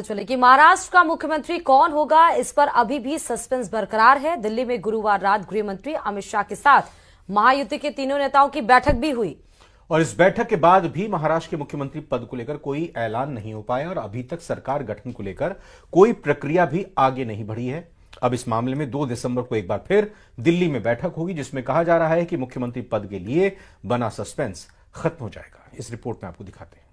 चले कि महाराष्ट्र का मुख्यमंत्री कौन होगा, इस पर अभी भी सस्पेंस बरकरार है। दिल्ली में गुरुवार रात गृह मंत्री अमित शाह के साथ महायुति के तीनों नेताओं की बैठक भी हुई और इस बैठक के बाद भी महाराष्ट्र के मुख्यमंत्री पद को लेकर कोई ऐलान नहीं हो पाया और अभी तक सरकार गठन को लेकर कोई प्रक्रिया भी आगे नहीं बढ़ी है। अब इस मामले में 2 दिसंबर को एक बार फिर दिल्ली में बैठक होगी, जिसमें कहा जा रहा है कि मुख्यमंत्री पद के लिए बना सस्पेंस खत्म हो जाएगा। इस रिपोर्ट में आपको दिखाते हैं।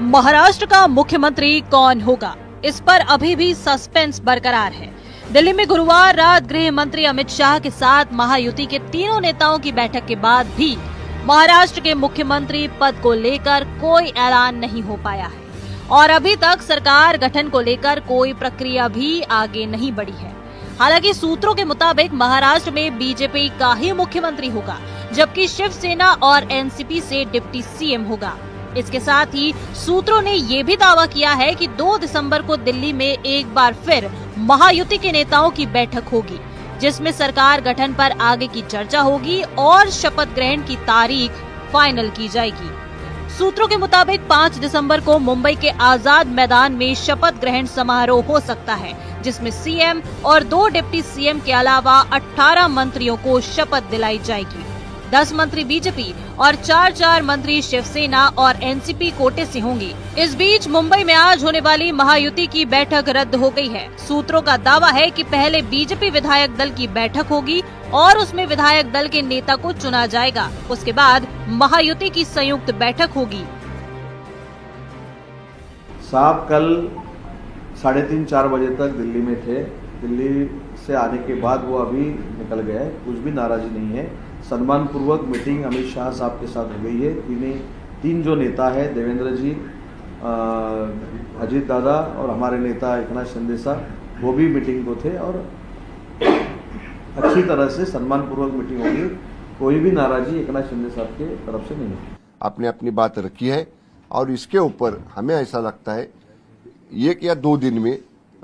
महाराष्ट्र का मुख्यमंत्री कौन होगा, इस पर अभी भी सस्पेंस बरकरार है। दिल्ली में गुरुवार रात गृह मंत्री अमित शाह के साथ महायुति के तीनों नेताओं की बैठक के बाद भी महाराष्ट्र के मुख्यमंत्री पद को लेकर कोई ऐलान नहीं हो पाया है और अभी तक सरकार गठन को लेकर कोई प्रक्रिया भी आगे नहीं बढ़ी है। हालांकि सूत्रों के मुताबिक महाराष्ट्र में बीजेपी का ही मुख्यमंत्री होगा, जबकि शिवसेना और एनसीपी से डिप्टी सीएम होगा। इसके साथ ही सूत्रों ने ये भी दावा किया है कि 2 दिसंबर को दिल्ली में एक बार फिर महायुति के नेताओं की बैठक होगी, जिसमें सरकार गठन पर आगे की चर्चा होगी और शपथ ग्रहण की तारीख फाइनल की जाएगी। सूत्रों के मुताबिक 5 दिसंबर को मुंबई के आजाद मैदान में शपथ ग्रहण समारोह हो सकता है, जिसमें सीएम और 2 डिप्टी सीएम के अलावा 18 मंत्रियों को शपथ दिलाई जाएगी। 10 मंत्री बीजेपी और 4 मंत्री शिवसेना और एनसीपी कोटे से होंगे। इस बीच मुंबई में आज होने वाली महायुति की बैठक रद्द हो गई है। सूत्रों का दावा है कि पहले बीजेपी विधायक दल की बैठक होगी और उसमें विधायक दल के नेता को चुना जाएगा। उसके बाद महायुति की संयुक्त बैठक होगी। साहब कल 3:30-4 बजे तक दिल्ली में थे। दिल्ली से आने के बाद वो अभी निकल गए, कुछ भी नाराजी नहीं है। सम्मान पूर्वक मीटिंग अमित शाह साहब के साथ हो गई है। तीन जो नेता है, देवेंद्र जी, अजीत दादा और हमारे नेता एकनाथ शिंदे साहब, वो भी मीटिंग को थे और अच्छी तरह से सम्मान पूर्वक मीटिंग होगी। कोई भी नाराजी एकनाथ शिंदे साहब के तरफ से नहीं है। आपने अपनी बात रखी है और इसके ऊपर हमें ऐसा लगता है 1 या 2 दिन में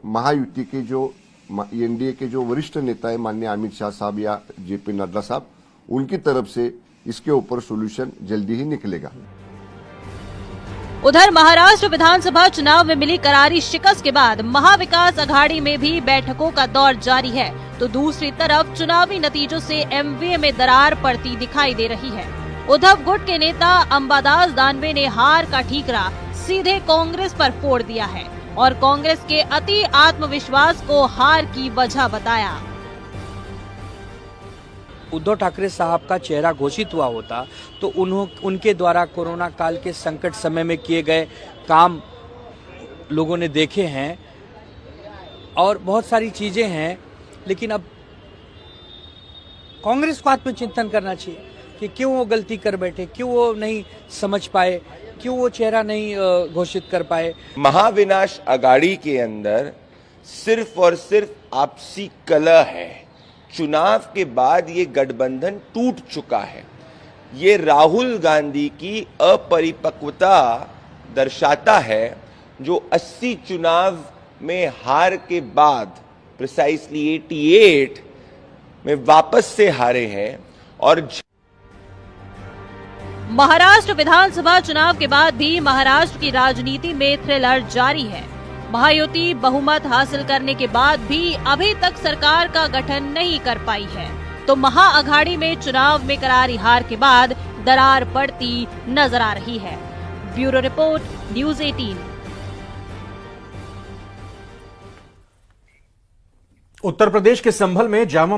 महायुति के जो एनडीए के जो वरिष्ठ नेता है माननीय अमित शाह साहब या जेपी नड्डा साहब, उनकी तरफ से इसके ऊपर सॉल्यूशन जल्दी ही निकलेगा। उधर महाराष्ट्र विधानसभा चुनाव में मिली करारी शिकस्त के बाद महाविकास अघाड़ी में भी बैठकों का दौर जारी है, तो दूसरी तरफ चुनावी नतीजों से एमवीए में दरार पड़ती दिखाई दे रही है। उद्धव गुट के नेता अंबादास दानवे ने हार का ठीकरा सीधे कांग्रेस पर फोड़ दिया है और कांग्रेस के अति आत्मविश्वास को हार की वजह बताया। उद्धव ठाकरे साहब का चेहरा घोषित हुआ होता तो उनके द्वारा कोरोना काल के संकट समय में किए गए काम लोगों ने देखे हैं और बहुत सारी चीजें हैं, लेकिन अब कांग्रेस को आत्मचिंतन करना चाहिए कि क्यों वो गलती कर बैठे, क्यों वो नहीं समझ पाए, क्यों वो चेहरा नहीं घोषित कर पाए। महाविनाश अघाड़ी के अंदर सिर्फ और सिर्फ आपसी कलह है। चुनाव के बाद ये गठबंधन टूट चुका है। ये राहुल गांधी की अपरिपक्वता दर्शाता है, जो 80 चुनाव में हार के बाद प्रिसाइसली 88 में वापस से हारे हैं। और महाराष्ट्र विधानसभा चुनाव के बाद भी महाराष्ट्र की राजनीति में थ्रिलर जारी है। महायुति बहुमत हासिल करने के बाद भी अभी तक सरकार का गठन नहीं कर पाई है, तो महाअघाड़ी में चुनाव में करारी हार के बाद दरार पड़ती नजर आ रही है। Bureau report, news 18। Uttar Pradesh के संभल में जामा